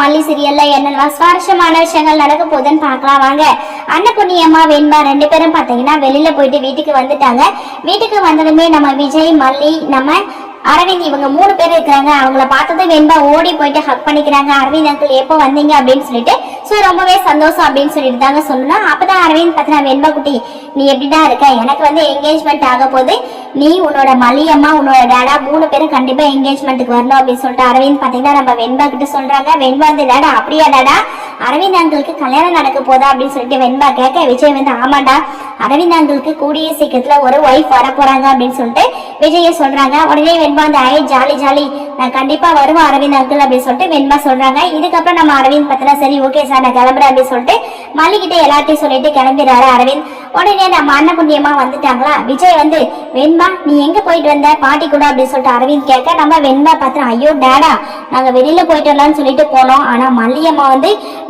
மல்லி சீரியல்ல என்னெல்லாம் சுவாரஸ்யமான விஷயங்கள் நடக்க போகுதுன்னு பார்க்கலாம் வாங்க. அன்னபூர்ணியம்மா வெண்பா 2 பேரும் பாத்தீங்கன்னா வெளியில போயிட்டு வீட்டுக்கு வந்துட்டாங்க. வீட்டுக்கு வந்ததுமே நம்ம விஜய், மல்லி, நம்ம அரவிந்த் இவங்க 3 பேர் இருக்கிறாங்க. அவங்கள பார்த்தது வெண்பா ஓடி போயிட்டு ஹக் பண்ணிக்கிறாங்க. அரவிந்த் அங்கிள் எப்போ வந்தீங்க அப்படின்னு சொல்லிட்டு ரொம்பவே சந்தோஷம் அப்படின்னு சொல்லிட்டு தாங்க சொல்லணும். அப்பதான் அரவிந்த் பார்த்தா வெண்பா குட்டி நீ எப்படிதான் இருக்க, எனக்கு என்கேஜ்மெண்ட் ஆக போகுது, நீ உன்னோட மல்லியம்மா உன்னோட டேடா 3 பேரும் கண்டிப்பா என்கேஜ்மெண்ட்டுக்கு வரணும் அப்படின்னு சொல்லிட்டு அரவிந்த் பாத்தீங்கன்னா நம்ம வெண்பா கிட்ட சொல்றாங்க. வெண்பா டேடா அப்படியா டேடா, அரவிந்த் அங்கிளுக்கு கல்யாணம் நடக்க போதா அப்படின்னு சொல்லிட்டு வெண்பா கேட்க விஜய் ஆமாண்டா, அரவிந்த் அங்கிளுக்கு கூடிய சீக்கிரத்துல ஒரு ஒய்ஃப் வர போறாங்க அப்படின்னு சொல்லிட்டு விஜய சொல்றாங்க. உடனே வெண்பா ஜாலி ஜாலி நான் கண்டிப்பா வருவோம் அரவிந்த் அங்கிள் அப்படின்னு சொல்லிட்டு வெண்பா சொல்றாங்க. இதுக்கப்புறம் நம்ம அரவிந்த் பத்தினா சரி ஓகே சார் நான் கிளம்புறேன் அப்படின்னு சொல்லிட்டு மல்லிகிட்ட எல்லாத்தையும் சொல்லிட்டு கிளம்பிடுறாரு அரவிந்த். உடனே நம்ம அன்னபூர்ணியம்மா வந்துட்டாங்களா. விஜய் வெண்பா நீ எங்க போயிட்டு வந்த பாட்டி கூட அப்படின்னு சொல்லிட்டு அரவிந்த் கேட்க நம்ம வெண்பா பார்த்தா ஐயோ டேடா நாங்க வெளியில போயிட்டு வரலாம்னு சொல்லிட்டு போனோம், ஆனா மல்லியம்மா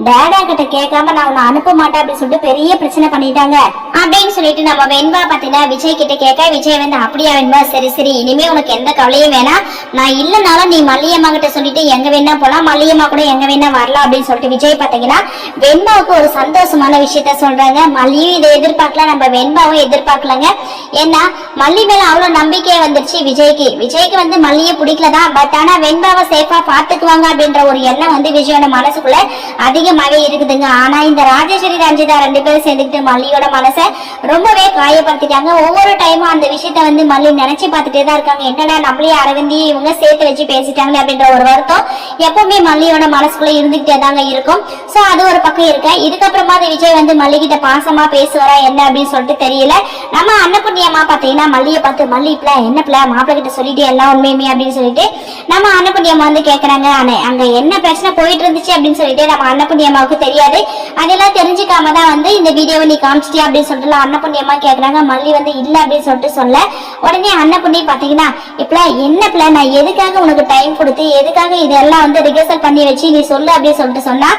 டேடா கிட்ட கேட்காம நான் உன்னை அனுப்ப மாட்டேன் அப்படின்னு சொல்லிட்டு பெரிய பிரச்சனை பண்ணிட்டாங்க அப்படின்னு சொல்லிட்டு நம்ம வெண்பா பாத்தீங்கன்னா விஜய் கிட்ட கேட்க விஜய் அப்படியா வெண்பா சரி சரி இனிமே உனக்கு எந்த கவலையும் வேணாம், நான் இல்லனாலும் நீ மல்லியம்மா கிட்ட சொல்லிட்டு எங்க வேணா போலாம், மல்லியம்மா கூட எங்க வேணா வரலாம் அப்படின்னு சொல்லிட்டு விஜய் பாத்தீங்கன்னா வெண்பாவுக்கு ஒரு சந்தோஷமான விஷயத்த சொல்றாங்க. மல்லியும் இதை எதிர்பார்க்கல, நம்ம வெண்பாவும் எதிர்பார்க்கலங்க. ஏன்னா மல்லி மேல அவ்வளவு நம்பிக்கையே வந்துருச்சு விஜய்க்கு மல்லியை பிடிக்கலதான், பட் ஆனா வெண்பாவை சேஃபா பாத்துக்குவாங்க அப்படின்ற ஒரு எண்ணம் விஜயோட மனசுக்குள்ள அதிகமாவே இருக்குதுங்க. ஆனா இந்த ராஜேஸ்வரி ரஞ்சிதா 2 பேரும் சேர்ந்துக்கிட்டு மல்லியோட மனசை ரொம்பவே காயப்படுத்திட்டாங்க. ஒவ்வொரு டைமும் அந்த விஷயத்த மல்லி நினைச்சு பார்த்துட்டே தான் இருக்காங்க. என்னடா நம்மளே அரவிந்தி இவங்க சேர்த்து வச்சு பேசிட்டாங்க அப்படின்ற ஒரு வருத்தம் எப்பவுமே மல்லியோட மனசுக்குள்ள இருந்துகிட்டே தாங்க இருக்கும். சோ அது ஒரு பக்கம் இருக்க. இதுக்கப்புறமா விஜய் மல்லி கிட்ட பாசமா பேசுவாரா என்ன அப்படின்னு சொல்லிட்டு தெரியல. நம்ம அன்னபூர்ணியம்மா பாத்தீங்கன்னா மல்லியை பார்த்து மல்லி பிள்ளை என்ன பிள்ளை மாப்பிள்ளை கிட்ட சொல்லிட்டு எல்லாம் உண்மையுமே அப்படின்னு சொல்லிட்டு நம்ம அன்னபூர்ணியம்மா கேக்குறாங்க. அங்க என்ன பிரச்சனை போயிட்டு இருந்துச்சு அப்படின்னு சொல்லிட்டு நம்ம அன்னபூர்ணியம்மாவுக்கு தெரியாது. அதெல்லாம் தெரிஞ்சுக்காம தான் இந்த வீடியோவை நீ காமிச்சிட்டியா அப்படின்னு சொல்லிட்டு அன்னபூர்ணியம்மா கேக்குறாங்க. மல்லி இல்ல அப்படின்னு சொல்லிட்டு சொல்ல உடனே அன்னபூர்ணி பாத்தீங்கன்னா இப்ப என்ன பிள்ளை நான் எதுக்காக உனக்கு டைம் கொடுத்து எதுக்காக இதெல்லாம் ரிகர்சல் பண்ணி வச்சு நீ சொல்லு அப்படின்னு சொல்லிட்டு சொன்னா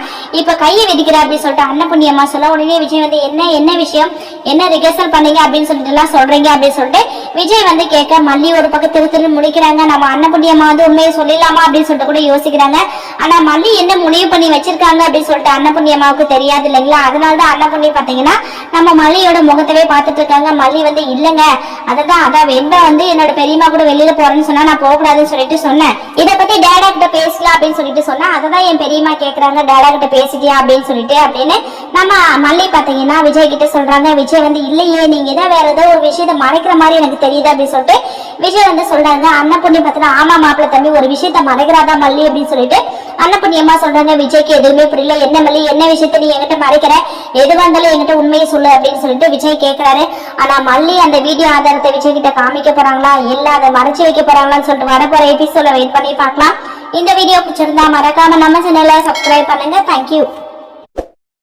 இப்ப கையை வெடிக்கிற அப்படின்னு சொல்லிட்டு அன்னபூர்ணியம்மா சொல்ல உடனே விஜய் என்ன விஷயம் என்ன ரிகர்சல் பண்ணீங்க அப்படின்னு சொல்லிட்டு எல்லாம் சொல்றீங்க அப்படின்னு சொல்லிட்டு விஜய் கேட்க மல்லி ஒரு பக்கம் திரு முடிக்கிறாங்க. நம்ம அன்னபூர்ணியம்மா உண்மையை சொல்லிடலாமா அப்படின்னு சொல்லிட்டு கூட யோசிக்கிறாங்க. ஆனா மல்லி என்ன முடிவு பண்ணி வச்சிருக்காங்க அப்படின்னு சொல்லிட்டு அன்னபூர்ணியம்மாவுக்கு தெரியாது இல்லைங்களா. அதனாலதான் அன்னபூர்ணி பாத்தீங்கன்னா நம்ம மல்லியோட முகத்தவே பார்த்துட்டு இருக்காங்க. மல்லி இல்லங்க அதான் வெண்பா என்னோட பெரியம்மா கூட வெளியில போறேன்னு சொன்னா நான் போகக்கூடாதுன்னு சொல்லிட்டு சொன்னேன், இதை பத்தி டேடா கிட்ட பேசலாம் அப்படின்னு சொல்லிட்டு சொன்னா அததான் என் பெரியம்மா கேக்குறாங்க டேடா கிட்ட பேசிட்டியா அப்படின்னு சொல்லிட்டு அப்படின்னு நம்ம மல்லி பாத்தீங்கன்னா விஜய் கிட்ட சொல்றாங்க. விஜய் இல்லையே நீங்க தான் வேற ஏதோ ஒரு விஷயத்த மறைக்கிற மாதிரி எனக்கு தெரியுது அப்படின்னு சொல்லிட்டு விஜய் சொல்றாங்க. அன்னபூர்ணி பாத்தீங்கன்னா ஆமா மாப்பிள்ள தம்பி ஒரு விஷயத்த மறைக்கிறாதா மல்லி அப்படின்னு சொல்லிட்டு அன்னபூர்ணியம்மா சொல்றாங்க. விஜய்க்கு எதுவுமே புரியல, என்ன மல்லி என்ன விஷயத்த நீ என்கிட்ட மறைக்கிற, எதுவா இருந்தாலும் என்கிட்ட உண்மையை சொல்லு அப்படின்னு சொல்லிட்டு விஜய் கேட்கிறாரு. ஆனா மல்லி அந்த வீடியோ ஆதாரத்தை விஜய் கிட்ட காமிக்க போறாங்களா இல்ல அதை மறைச்சு வைக்க போறாங்களான்னு சொல்லிட்டு வரப்போற எபிசோட வெயிட் பண்ணி பார்க்கலாம். இந்த வீடியோ பிடிச்சிருந்தா மறக்காம நம்ம சேனலை சப்ஸ்கிரைப் பண்ணுங்க. தேங்க்யூ.